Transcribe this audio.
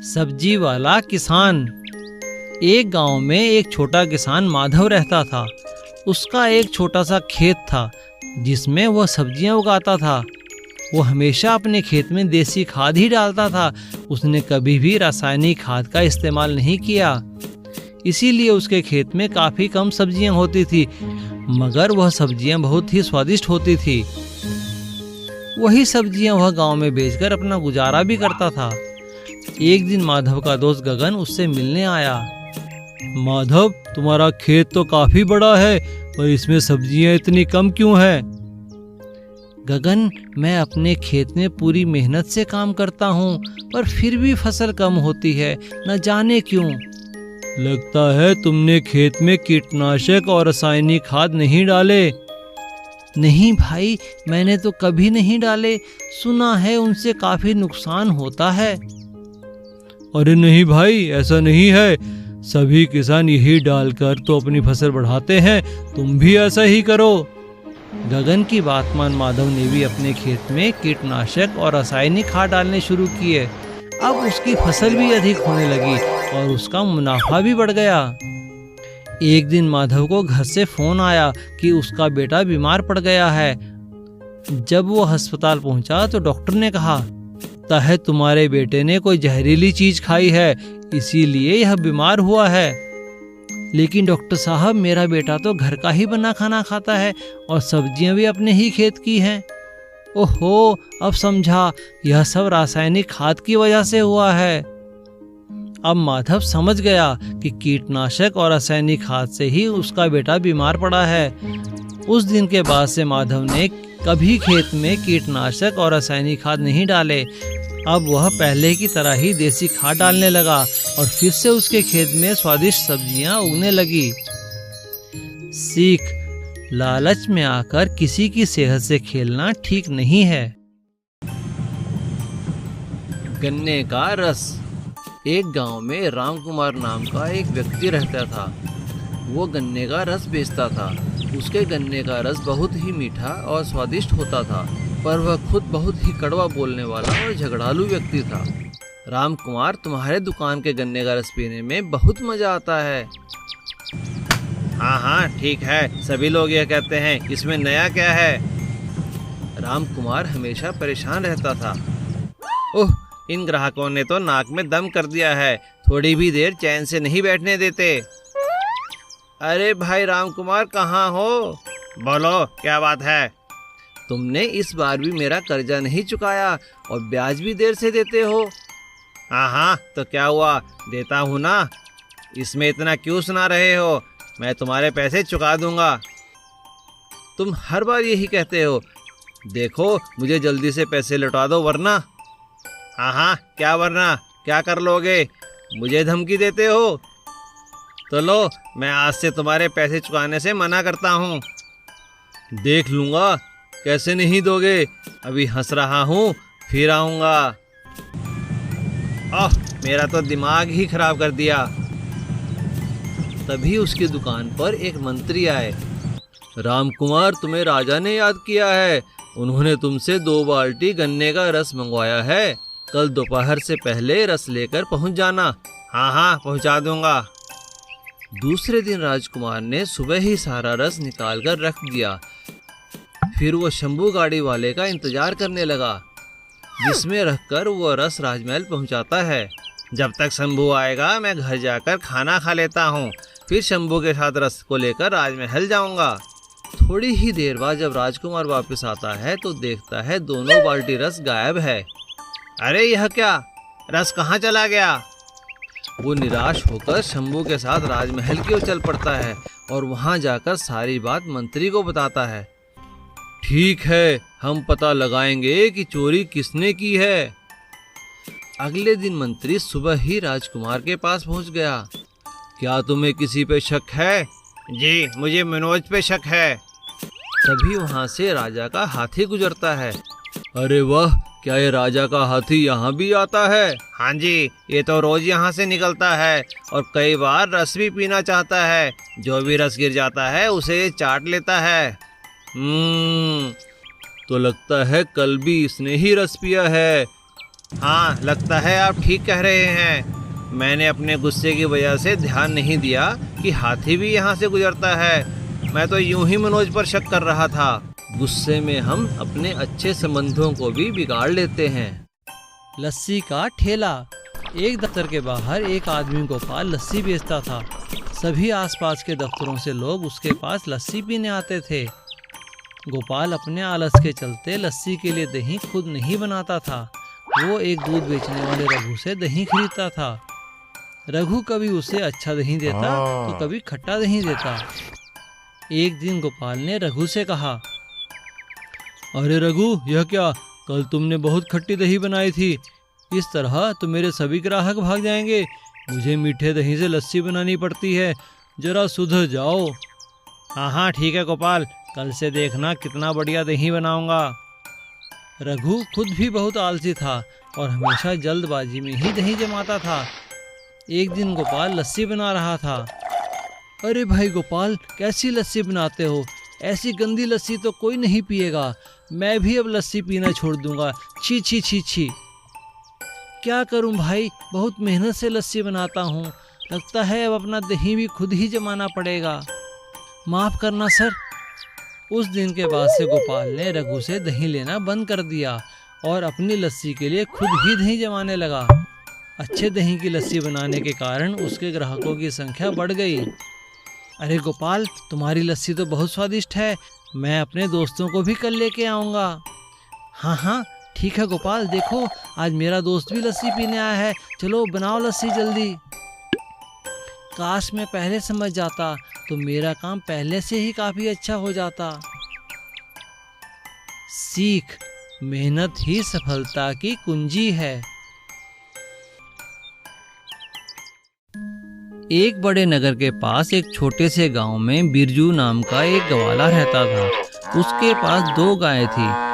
सब्जी वाला किसान। एक गांव में एक छोटा किसान माधव रहता था। उसका एक छोटा सा खेत था जिसमें वह सब्जियां उगाता था। वो हमेशा अपने खेत में देसी खाद ही डालता था। उसने कभी भी रासायनिक खाद का इस्तेमाल नहीं किया। इसीलिए उसके खेत में काफ़ी कम सब्जियां होती थी, मगर वह सब्जियां बहुत ही स्वादिष्ट होती थी। वही सब्जियां वह गांव में बेचकर अपना गुजारा भी करता था। एक दिन माधव का दोस्त गगन उससे मिलने आया। माधव, तुम्हारा खेत तो काफी बड़ा है, पर इसमें सब्जियां इतनी कम क्यों है? गगन, मैं अपने खेत में पूरी मेहनत से काम करता हूँ, पर फिर भी फसल कम होती है, न जाने क्यों। लगता है तुमने खेत में कीटनाशक और रासायनिक खाद नहीं डाले। नहीं भाई, मैंने तो कभी नहीं डाले। सुना है उनसे काफी नुकसान होता है। अरे नहीं भाई, ऐसा नहीं है। सभी किसान यही डालकर तो अपनी फसल बढ़ाते हैं, तुम भी ऐसा ही करो। गगन की बात मान माधव ने भी अपने खेत में कीटनाशक और रासायनिक खाद डालने शुरू किए। अब उसकी फसल भी अधिक होने लगी और उसका मुनाफा भी बढ़ गया। एक दिन माधव को घर से फोन आया कि उसका बेटा बीमार पड़ गया है। जब वो अस्पताल पहुंचा तो डॉक्टर ने कहा, लगता है तुम्हारे बेटे ने कोई जहरीली चीज खाई है, इसीलिए यह बीमार हुआ है। लेकिन डॉक्टर साहब, मेरा बेटा तो घर का ही बना खाना खाता है और सब्जियां भी अपने ही खेत की हैं। ओहो, अब समझा, यह सब रासायनिक खाद की वजह से हुआ है। अब माधव समझ गया कि कीटनाशक और रासायनिक खाद से ही उसका बेटा बीमार पड़ा है। उस दिन के बाद से माधव ने कभी खेत में कीटनाशक और रासायनिक खाद नहीं डाले। अब वह पहले की तरह ही देसी खाद डालने लगा और फिर से उसके खेत में स्वादिष्ट सब्जियां उगने लगी। सीख: लालच में आकर किसी की सेहत से खेलना ठीक नहीं है। गन्ने का रस। एक गांव में राम कुमार नाम का एक व्यक्ति रहता था। वो गन्ने का रस बेचता था। उसके गन्ने का रस बहुत ही मीठा और स्वादिष्ट होता था, पर वह खुद बहुत ही कड़वा बोलने वाला और झगड़ालू व्यक्ति था। राम कुमार, तुम्हारे दुकान के गन्ने का रस पीने में बहुत मजा आता है। हाँ हाँ, ठीक है, सभी लोग यह कहते हैं, इसमें नया क्या है? राम कुमार हमेशा परेशान रहता था। ओह, इन ग्राहकों ने तो नाक में दम कर दिया है, थोड़ी भी देर चैन से नहीं बैठने देते। अरे भाई राम कुमार, कहाँ हो? बोलो, क्या बात है? तुमने इस बार भी मेरा कर्जा नहीं चुकाया और ब्याज भी देर से देते हो। हाँ हाँ, तो क्या हुआ, देता हूँ ना। इसमें इतना क्यों सुना रहे हो? मैं तुम्हारे पैसे चुका दूंगा। तुम हर बार यही कहते हो। देखो, मुझे जल्दी से पैसे लौटा दो वरना। हाँ हाँ, क्या वरना? क्या कर लोगे? मुझे धमकी देते हो? तो लो, मैं आज से तुम्हारे पैसे चुकाने से मना करता हूँ। देख लूँगा कैसे नहीं दोगे। अभी हंस रहा हूँ, फिर आऊँगा। ओह, मेरा तो दिमाग ही खराब कर दिया। तभी उसकी दुकान पर एक मंत्री आए। राम कुमार, तुम्हें राजा ने याद किया है। उन्होंने तुमसे 2 बाल्टी गन्ने का रस मंगवाया है। कल दोपहर से पहले रस लेकर पहुंच जाना। हाँ हाँ, पहुंचा दूंगा। दूसरे दिन राजकुमार ने सुबह ही सारा रस निकाल कर रख दिया। फिर वो शंभू गाड़ी वाले का इंतजार करने लगा, जिसमें रखकर वो रस राजमहल पहुंचाता है। जब तक शंभू आएगा मैं घर जाकर खाना खा लेता हूँ, फिर शंभू के साथ रस को लेकर राजमहल जाऊंगा। थोड़ी ही देर बाद जब राजकुमार वापस आता है तो देखता है दोनों बाल्टी रस गायब है। अरे यह क्या, रस कहाँ चला गया? वो निराश होकर शंभू के साथ राजमहल की ओर चल पड़ता है और वहां जाकर सारी बात मंत्री को बताता है। ठीक है, हम पता लगाएंगे कि चोरी किसने की है। अगले दिन मंत्री सुबह ही राजकुमार के पास पहुंच गया। क्या तुम्हें किसी पे शक है? जी, मुझे मनोज पे शक है। तभी वहां से राजा का हाथी गुजरता है। अरे वाह, क्या ये राजा का हाथी यहाँ भी आता है? हाँ जी, ये तो रोज यहाँ से निकलता है और कई बार रस भी पीना चाहता है। जो भी रस गिर जाता है उसे ये चाट लेता है। तो लगता है कल भी इसने ही रस पिया है। हाँ, लगता है आप ठीक कह रहे हैं। मैंने अपने गुस्से की वजह से ध्यान नहीं दिया कि हाथी भी यहाँ से गुजरता है। मैं तो यूं ही मनोज पर शक कर रहा था। गुस्से में हम अपने अच्छे संबंधों को भी बिगाड़ लेते हैं। लस्सी का ठेला। एक दफ्तर के बाहर एक आदमी गोपाल लस्सी बेचता था। सभी आसपास के दफ्तरों से लोग उसके पास लस्सी पीने आते थे। गोपाल अपने आलस के चलते लस्सी के लिए दही खुद नहीं बनाता था। वो एक दूध बेचने वाले रघु से दही खरीदता था। रघु कभी उसे अच्छा दही देता तो कभी खट्टा दही देता। एक दिन गोपाल ने रघु से कहा, अरे रघु, यह क्या, कल तुमने बहुत खट्टी दही बनाई थी। इस तरह तो मेरे सभी ग्राहक भाग जाएंगे। मुझे मीठे दही से लस्सी बनानी पड़ती है, जरा सुधर जाओ। हाँ हाँ ठीक है गोपाल, कल से देखना कितना बढ़िया दही बनाऊंगा। रघु खुद भी बहुत आलसी था और हमेशा जल्दबाजी में ही दही जमाता था। एक दिन गोपाल लस्सी बना रहा था। अरे भाई गोपाल, कैसी लस्सी बनाते हो? ऐसी गंदी लस्सी तो कोई नहीं पिएगा। मैं भी अब लस्सी पीना छोड़ दूंगा। छी छी छी छी। क्या करूं भाई, बहुत मेहनत से लस्सी बनाता हूं। लगता है अब अपना दही भी खुद ही जमाना पड़ेगा। माफ़ करना सर। उस दिन के बाद से गोपाल ने रघु से दही लेना बंद कर दिया और अपनी लस्सी के लिए खुद ही दही जमाने लगा। अच्छे दही की लस्सी बनाने के कारण उसके ग्राहकों की संख्या बढ़ गई। अरे गोपाल, तुम्हारी लस्सी तो बहुत स्वादिष्ट है। मैं अपने दोस्तों को भी कल लेके आऊँगा। हाँ हाँ ठीक है गोपाल, देखो आज मेरा दोस्त भी लस्सी पीने आया है। चलो बनाओ लस्सी जल्दी। काश मैं पहले समझ जाता तो मेरा काम पहले से ही काफ़ी अच्छा हो जाता। सीख, मेहनत ही सफलता की कुंजी है। एक बड़े नगर के पास एक छोटे से गांव में बिरजू नाम का एक ग्वाला रहता था। उसके पास 2 गायें थी।